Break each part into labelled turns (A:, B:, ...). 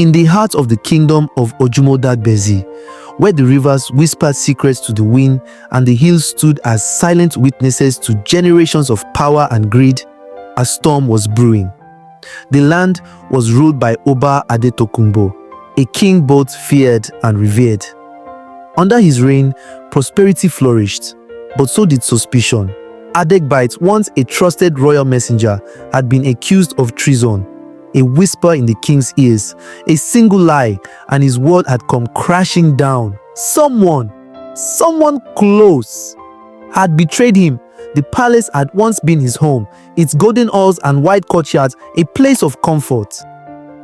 A: In the heart of the kingdom of Ojúmọ dàgbèsí, where the rivers whispered secrets to the wind and the hills stood as silent witnesses to generations of power and greed, a storm was brewing. The land was ruled by Oba Adetokunbo, a king both feared and revered. Under his reign, prosperity flourished, but so did suspicion. Adegbite, once a trusted royal messenger, had been accused of treason. A whisper in the king's ears, a single lie, and his world had come crashing down. Someone close, had betrayed him. The palace had once been his home, its golden halls and wide courtyards a place of comfort.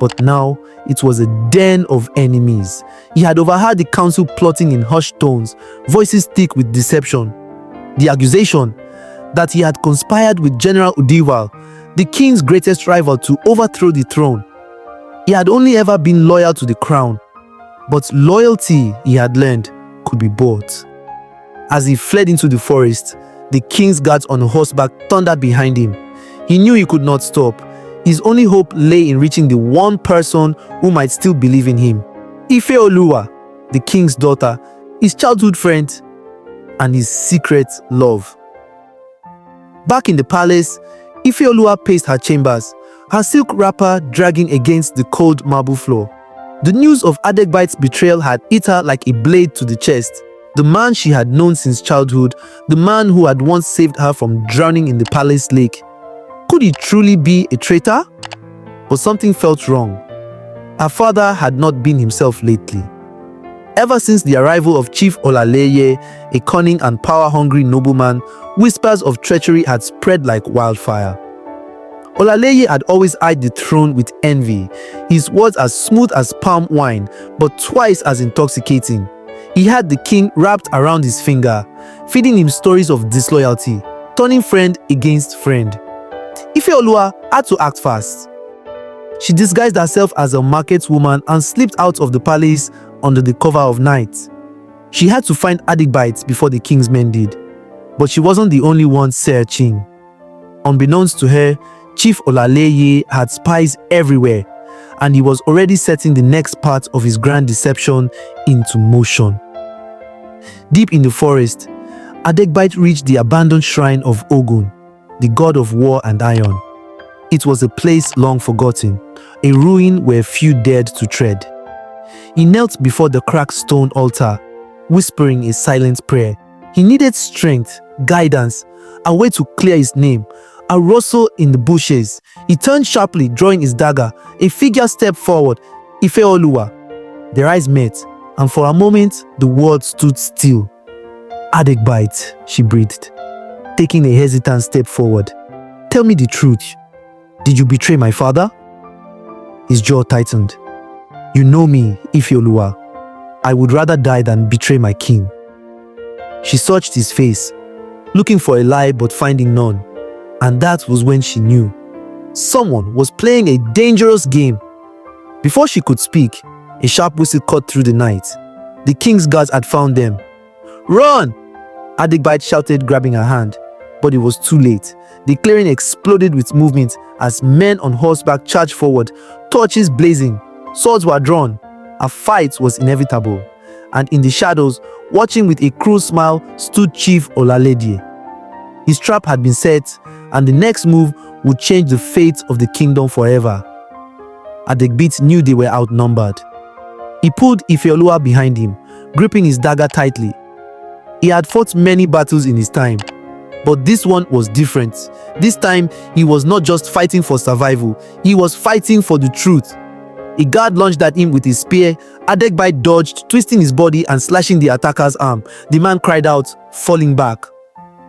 A: But now it was a den of enemies. He had overheard the council plotting in hushed tones, voices thick with deception. The accusation that he had conspired with General Udiwal, the king's greatest rival, to overthrow the throne. He had only ever been loyal to the crown, but loyalty, he had learned, could be bought. As he fled into the forest, the king's guards on horseback thundered behind him. He knew he could not stop. His only hope lay in reaching the one person who might still believe in him. Iféolúwa, the king's daughter, his childhood friend, and his secret love. Back in the palace, Iféolúwa paced her chambers, her silk wrapper dragging against the cold marble floor. The news of Adegbite's betrayal had hit her like a blade to the chest. The man she had known since childhood, the man who had once saved her from drowning in the palace lake. Could he truly be a traitor? But something felt wrong. Her father had not been himself lately. Ever since the arrival of Chief Olaleye, a cunning and power-hungry nobleman, whispers of treachery had spread like wildfire. Olaleye had always eyed the throne with envy, his words as smooth as palm wine, but twice as intoxicating. He had the king wrapped around his finger, feeding him stories of disloyalty, turning friend against friend. Iféolúwa had to act fast. She disguised herself as a market woman and slipped out of the palace under the cover of night. She had to find Adegbite before the king's men did. But she wasn't the only one searching. Unbeknownst to her, Chief Olaleye had spies everywhere, and he was already setting the next part of his grand deception into motion. Deep in the forest, Adegbite reached the abandoned shrine of Ogun, the god of war and iron. It was a place long forgotten, a ruin where few dared to tread. He knelt before the cracked stone altar, whispering a silent prayer. He needed strength, guidance, a way to clear his name. A rustle in the bushes. He turned sharply, drawing his dagger. A figure stepped forward. Iféolúwa. Their eyes met, and for a moment, the world stood still. Adegbite, she breathed, taking a hesitant step forward. Tell me the truth. Did you betray my father? His jaw tightened. You know me, Iféolúwa. I would rather die than betray my king. She searched his face, looking for a lie but finding none. And that was when she knew. Someone was playing a dangerous game. Before she could speak, a sharp whistle cut through the night. The king's guards had found them. Run! Adegbite shouted, grabbing her hand. But it was too late. The clearing exploded with movement as men on horseback charged forward, torches blazing. Swords were drawn. A fight was inevitable. And in the shadows, watching with a cruel smile, stood Chief Olaleye. His trap had been set, and the next move would change the fate of the kingdom forever. Adegbite knew they were outnumbered. He pulled Iféolúwa behind him, gripping his dagger tightly. He had fought many battles in his time, but this one was different. This time, he was not just fighting for survival, he was fighting for the truth. A guard lunged at him with his spear. Adegbite dodged, twisting his body and slashing the attacker's arm. The man cried out, falling back.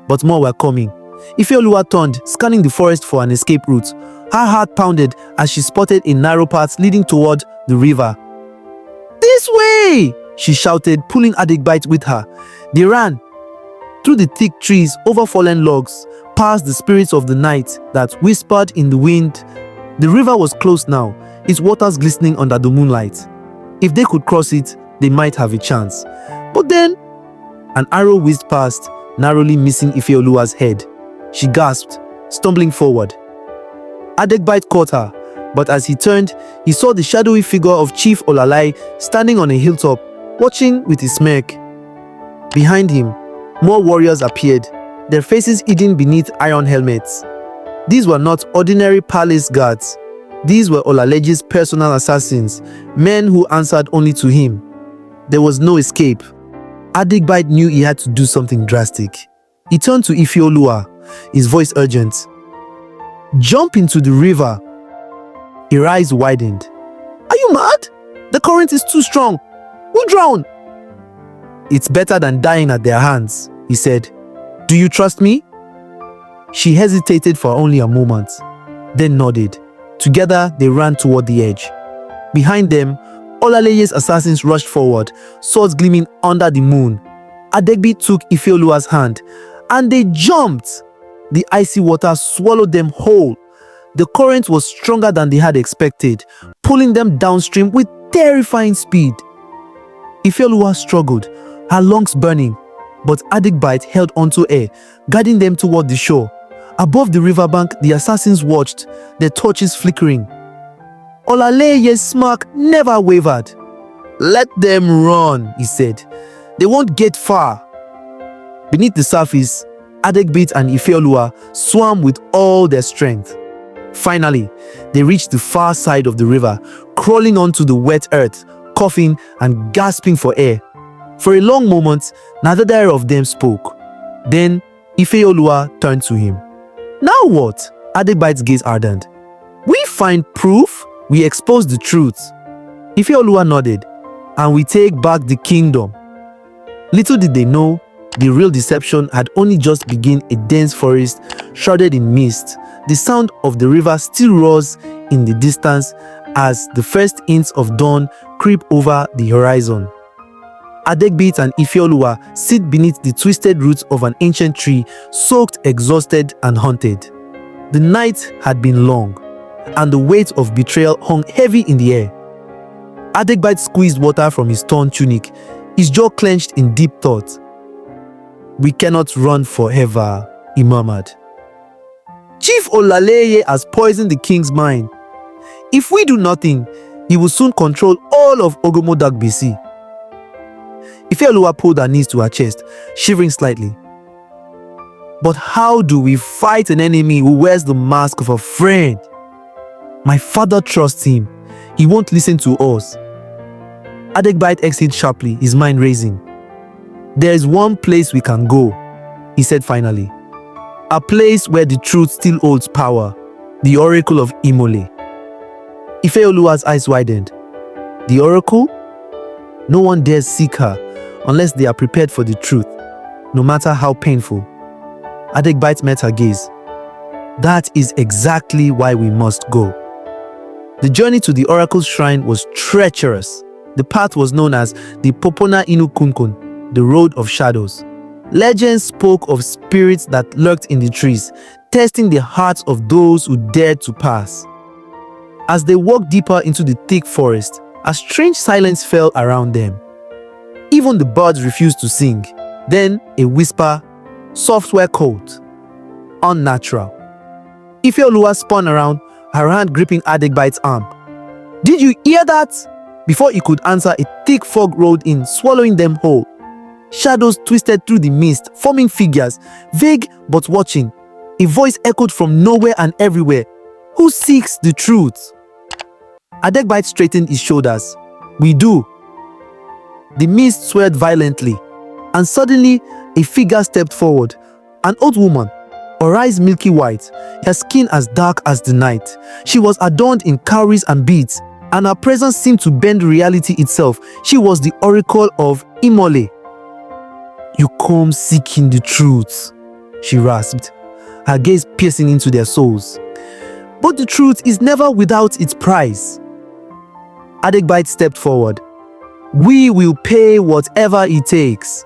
A: But more were coming. Iféolúwa turned, scanning the forest for an escape route. Her heart pounded as she spotted a narrow path leading toward the river. This way! She shouted, pulling Adegbite with her. They ran through the thick trees, over fallen logs, past the spirits of the night that whispered in the wind. The river was close now, its waters glistening under the moonlight. If they could cross it, they might have a chance. But then, an arrow whizzed past, narrowly missing Iféolúwa's head. She gasped, stumbling forward. Adegbite caught her, But as he turned, he saw the shadowy figure of Chief Olalai standing on a hilltop, watching with a smirk. Behind him, more warriors appeared, their faces hidden beneath iron helmets. These were not ordinary palace guards. These were Olaleji's personal assassins, men who answered only to him. There was no escape. Adegbite knew he had to do something drastic. He turned to Iféolúwa, his voice urgent. "Jump into the river." Her eyes widened. "Are you mad? The current is too strong. We'll drown." "It's better than dying at their hands," he said. "Do you trust me?" She hesitated for only a moment, then nodded. Together, they ran toward the edge. Behind them, Olaleye's assassins rushed forward, swords gleaming under the moon. Adegbite took Iféolúwa's hand, and they jumped. The icy water swallowed them whole. The current was stronger than they had expected, pulling them downstream with terrifying speed. Iféolúwa struggled, her lungs burning, but Adegbite held onto air, guiding them toward the shore. Above the riverbank, the assassins watched, their torches flickering. Olaleye's smirk never wavered. "Let them run," he said. "They won't get far." Beneath the surface, Adegbite and Iféolúwa swam with all their strength. Finally, they reached the far side of the river, crawling onto the wet earth, coughing and gasping for air. For a long moment, neither of them spoke. Then Iféolúwa turned to him. "Now what?" Adegbite's gaze hardened. "We find proof. We expose the truth." Iféolúwa nodded. "And we take back the kingdom." Little did they know, the real deception had only just begun. A dense forest shrouded in mist. The sound of the river still roars in the distance as the first hints of dawn creep over the horizon. Adegbite and Iféolúwa sit beneath the twisted roots of an ancient tree, soaked, exhausted, and haunted. The night had been long, and the weight of betrayal hung heavy in the air. Adegbite squeezed water from his torn tunic, his jaw clenched in deep thought. "We cannot run forever," he murmured. "Chief Olaleye has poisoned the king's mind. If we do nothing, he will soon control all of Ojúmọ dàgbèsí." Iféolúwa pulled her knees to her chest, shivering slightly. "But how do we fight an enemy who wears the mask of a friend? My father trusts him. He won't listen to us." Adegbite exhaled sharply, his mind racing. "There is one place we can go," he said finally. "A place where the truth still holds power. The Oracle of Imole." Iféolúwa's eyes widened. "The Oracle? No one dares seek her unless they are prepared for the truth, no matter how painful." Adegbite met her gaze. "That is exactly why we must go." The journey to the Oracle's shrine was treacherous. The path was known as the Popona Inu Kunkun, the Road of Shadows. Legends spoke of spirits that lurked in the trees, testing the hearts of those who dared to pass. As they walked deeper into the thick forest, a strange silence fell around them. Even the birds refused to sing. Then a whisper, software cold, unnatural. Iféolúwa spun around, her hand gripping Adegbite's arm. "Did you hear that?" Before he could answer, a thick fog rolled in, swallowing them whole. Shadows twisted through the mist, forming figures, vague but watching. A voice echoed from nowhere and everywhere. "Who seeks the truth?" Adegbite straightened his shoulders. "We do." The mist swirled violently, and suddenly a figure stepped forward. An old woman, her eyes milky white, her skin as dark as the night. She was adorned in cowries and beads, and her presence seemed to bend reality itself. She was the Oracle of Imole. "You come seeking the truth," she rasped, her gaze piercing into their souls. "But the truth is never without its price." Adegbite stepped forward. "We will pay whatever it takes."